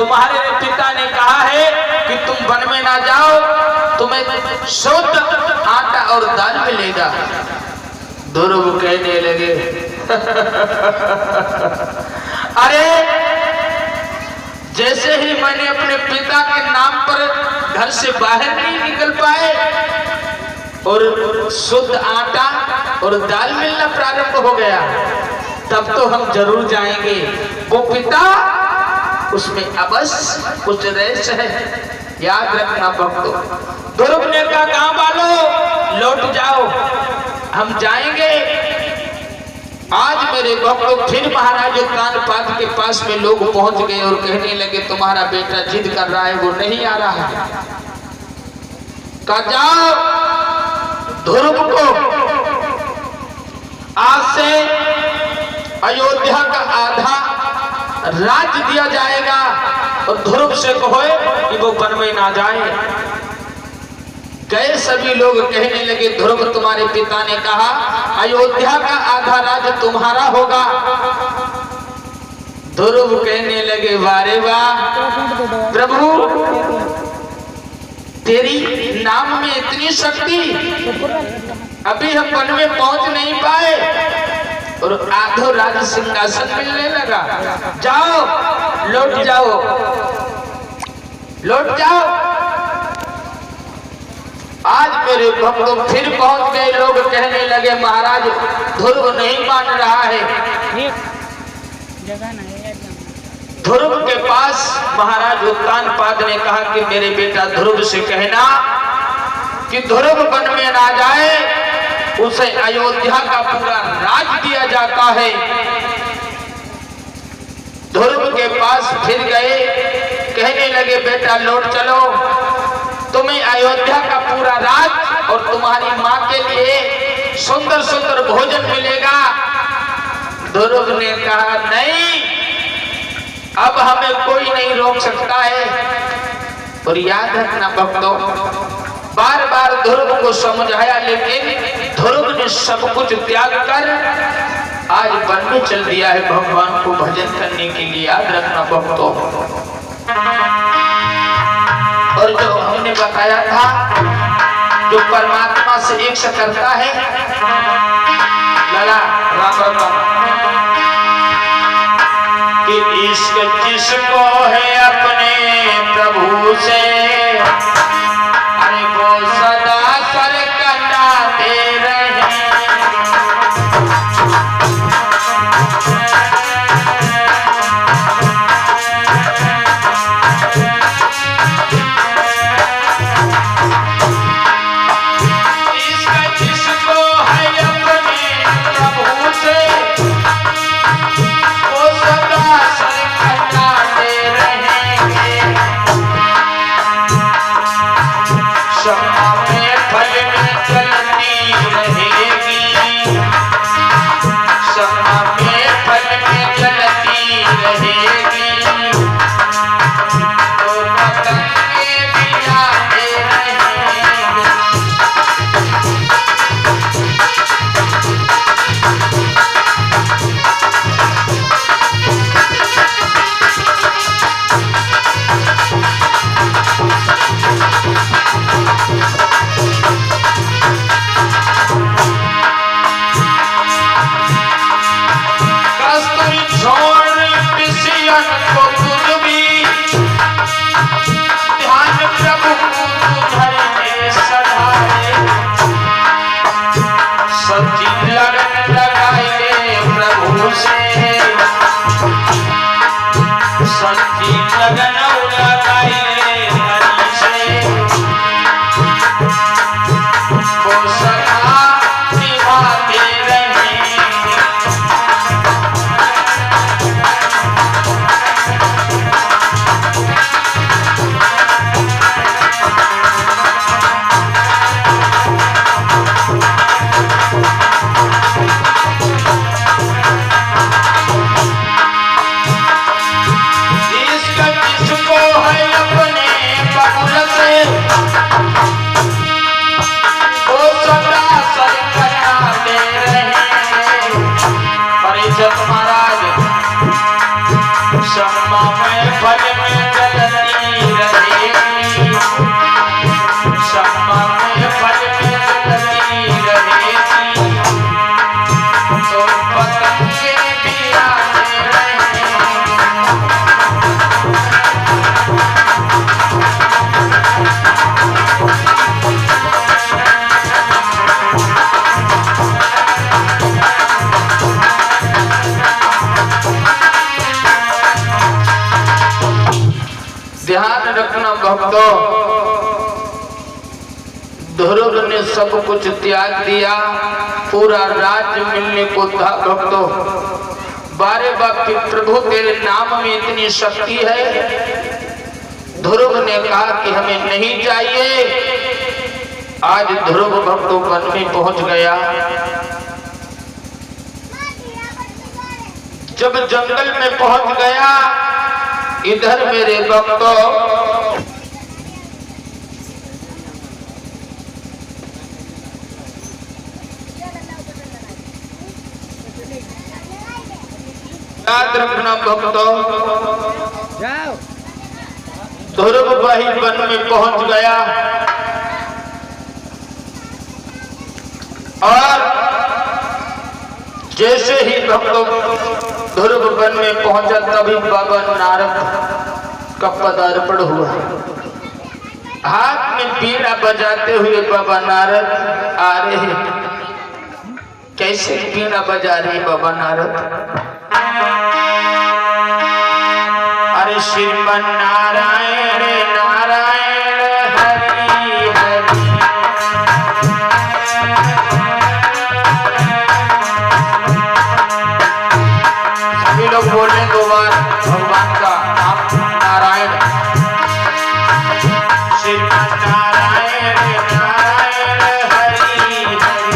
तुम्हारे पिता ने कहा है कि तुम वन में ना जाओ, तुम्हें शुद्ध आटा और दाल मिलेगा। ध्रुव कहने लगे अरे जैसे ही मैंने अपने पिता के नाम पर घर से बाहर नहीं निकल पाए और शुद्ध आटा और दाल मिलना प्रारंभ हो गया, तब तो हम जरूर जाएंगे। वो पिता उसमें अवश्य कुछ रहस्य है, याद रखना भक्तों। ध्रुव ने कहा गांव वालों लौट जाओ, हम जाएंगे। आज मेरे भक्तों फिर महाराज उत्तानपाद के पास में लोग पहुंच गए और कहने लगे तुम्हारा बेटा जिद कर रहा है, वो नहीं आ रहा है। कहा जाओ ध्रुव को आज से अयोध्या का आधा राज्य दिया जाएगा और ध्रुव से कहो कि वो वन में ना जाए। गए सभी लोग कहने लगे ध्रुव तुम्हारे पिता ने कहा अयोध्या का आधा राज्य तुम्हारा होगा। ध्रुव कहने लगे वारे वाह प्रभु, तेरी नाम में इतनी शक्ति, अभी हम वन में पहुंच नहीं पाए और आधो राज्य सिंहासन मिलने लगा। जाओ लौट जाओ, लौट जाओ। आज मेरे भक्तों फिर पहुंच गए, लोग कहने लगे महाराज ध्रुव नहीं मान रहा है। ध्रुव के पास महाराज उत्तानपाद ने कहा कि मेरे बेटा ध्रुव से कहना कि ध्रुव वन में ना जाए, उसे अयोध्या का पूरा राज दिया जाता है। ध्रुव के पास फिर गए, कहने लगे बेटा लौट चलो, तुम्हें अयोध्या का पूरा राज और तुम्हारी माँ के लिए सुंदर सुंदर भोजन मिलेगा। ध्रुव ने कहा नहीं, अब हमें कोई नहीं रोक सकता है। और याद रखना भक्तों, बार बार ध्रुव को समझाया, लेकिन ध्रुव ने सब कुछ त्याग कर आज वन में चल दिया है भगवान को भजन करने के लिए। याद रखना भक्तों। और जो हमने बताया था, जो परमात्मा से एक करता है, लला राम राम कि इश्क जिसको है अपने प्रभु से, अरे वो सदा सर कटाते रहे। महाराज, क्षमा में फल में ध्यान रखना भक्तों, ध्रुव ने सब कुछ त्याग दिया, पूरा राज्य मिलने को था भक्तों। बारे बापी प्रभु तेरे नाम में इतनी शक्ति है। ध्रुव ने कहा कि हमें नहीं चाहिए। आज ध्रुव भक्तों वन में पहुंच गया। जब जंगल में पहुंच गया, इधर मेरे भक्तों याद रखना भक्तों, ध्रुव वही वन में पहुंच गया और जैसे ही भक्तों ध्रुव वन में पहुंचा, तभी बाबा नारद का पदार्पण हुआ। हाथ में बीड़ा बजाते हुए बाबा नारद आ रहे हैं। कैसे बीड़ा बजा रहे बाबा नारद? अरे श्रीमन नारायण नारायण हरि हरि, सभी लोग बोले दो बार भगवान का नाम नारायण। श्रीमन नारायण नारायण हरि हरि,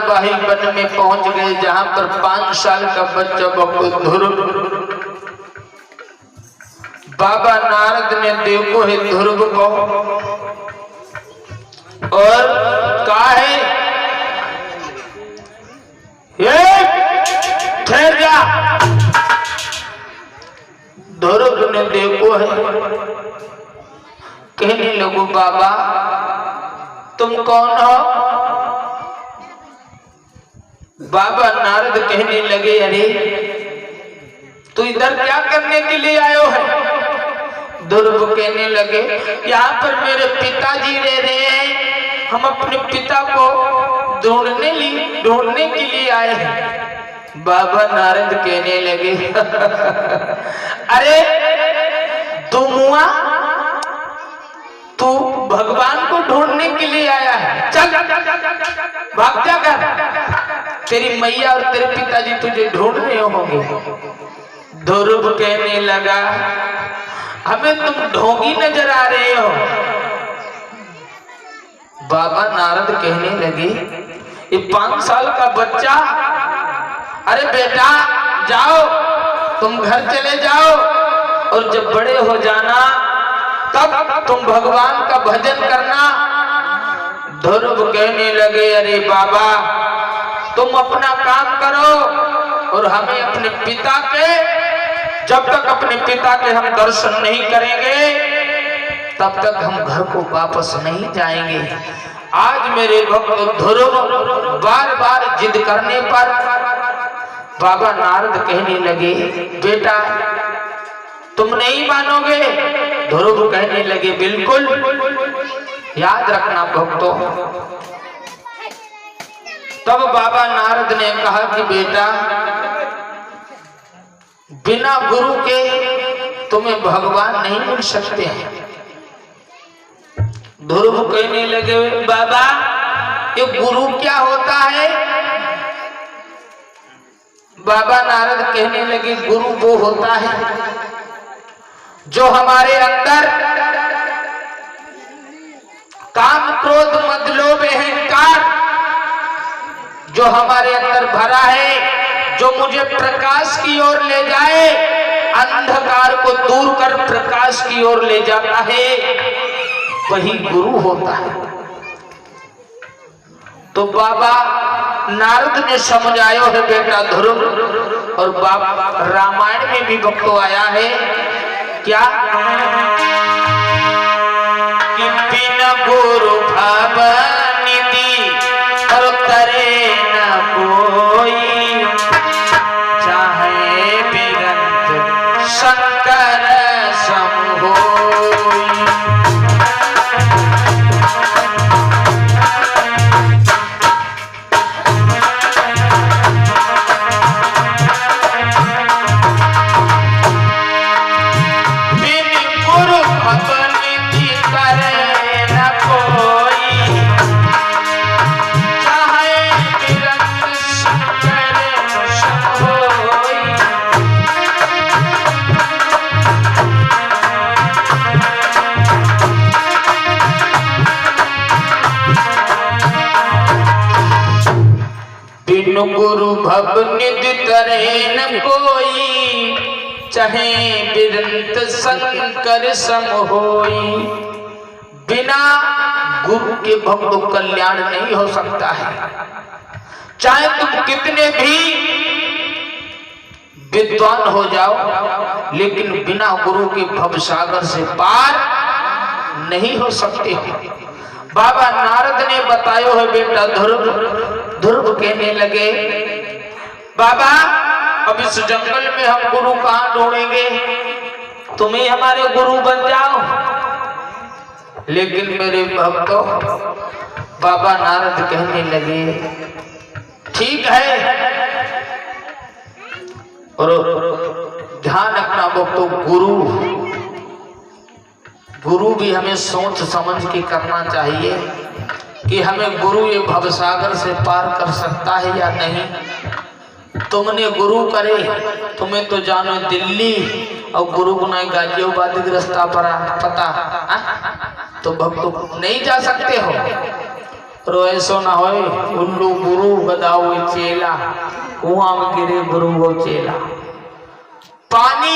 बाही वन में पहुंच गए, जहां पर 5 साल का बच्चा ध्रुव, बाबा नारद ने देखो है ध्रुव को और कहा है, ठहर जा। ध्रुव ने देखो है, कहने लगो बाबा तुम कौन हो? बाबा नारद कहने लगे, अरे तू इधर क्या करने के लिए आयो है? ध्रुव कहने लगे, यहाँ पर मेरे पिताजी रह रहे हैं, हम अपने पिता को ढूंढने के लिए आए हैं। बाबा नारद कहने लगे, अरे तू मुआ, तू भगवान को ढूंढने के लिए आया है, चल भाग जा कर, तेरी मैया और तेरे पिताजी तुझे ढूंढ रहे होंगे। ध्रुव कहने लगा, हमें तुम ढोंगी नजर आ रहे हो। बाबा नारद कहने लगे, ये 5 साल का बच्चा, अरे बेटा जाओ, तुम घर चले जाओ और जब बड़े हो जाना तब तुम भगवान का भजन करना। ध्रुव कहने लगे, अरे बाबा तुम अपना काम करो और हमें अपने पिता के, जब तक अपने पिता के हम दर्शन नहीं करेंगे तब तक हम घर को वापस नहीं जाएंगे। आज मेरे भक्त ध्रुव बार बार जिद करने पर बाबा नारद कहने लगे, बेटा तुम नहीं मानोगे। ध्रुव कहने लगे, बिल्कुल। याद रखना भक्तों। तब बाबा नारद ने कहा कि बेटा बिना गुरु के तुम्हें भगवान नहीं मिल सकते हैं। ध्रुव कहने लगे, बाबा ये गुरु क्या होता है? बाबा नारद कहने लगे, गुरु वो होता है जो हमारे अंदर काम क्रोध मद लोभ अहंकार जो हमारे अंदर भरा है, जो मुझे प्रकाश की ओर ले जाए, अंधकार को दूर कर प्रकाश की ओर ले जाता है, वही गुरु होता है। तो बाबा नारद ने समझायो है बेटा ध्रुव। और बाबा रामायण में भी भक्तों आया है क्या कि बिना गुरु भवनिधि और तरे न कोई, चाहे बिरंत शंकर सम होई। गुरु भव निधि तरे न कोई, चाहे बिरंत शंकर सम होई। बिना गुरु के भक्तों कल्याण नहीं हो सकता है। चाहे तुम कितने भी विद्वान हो जाओ, लेकिन बिना गुरु के भवसागर से पार नहीं हो सकते हो। बाबा नारद ने बतायो है बेटा ध्रुव। ध्रुव कहने लगे, बाबा अब इस जंगल में हम गुरु कहाँ ढूंढेंगे? तुम ही हमारे गुरु बन जाओ। लेकिन मेरे भक्तों, बाबा नारद कहने लगे, ठीक है। और ध्यान रखना भक्तों, गुरु भी हमें सोच समझ के करना चाहिए कि हमें गुरु ये भवसागर से पार कर सकता है या नहीं। तुमने गुरु करे, तुम्हें तो जानो दिल्ली और गुरु गुना गाजियाबाद की रास्ता पर पता, तो भक्तों नहीं जा सकते हो। रो ऐसो ना हो उल्लू गुरु गदाओ चेला, कुआं में गिरे गुरु वो चेला। पानी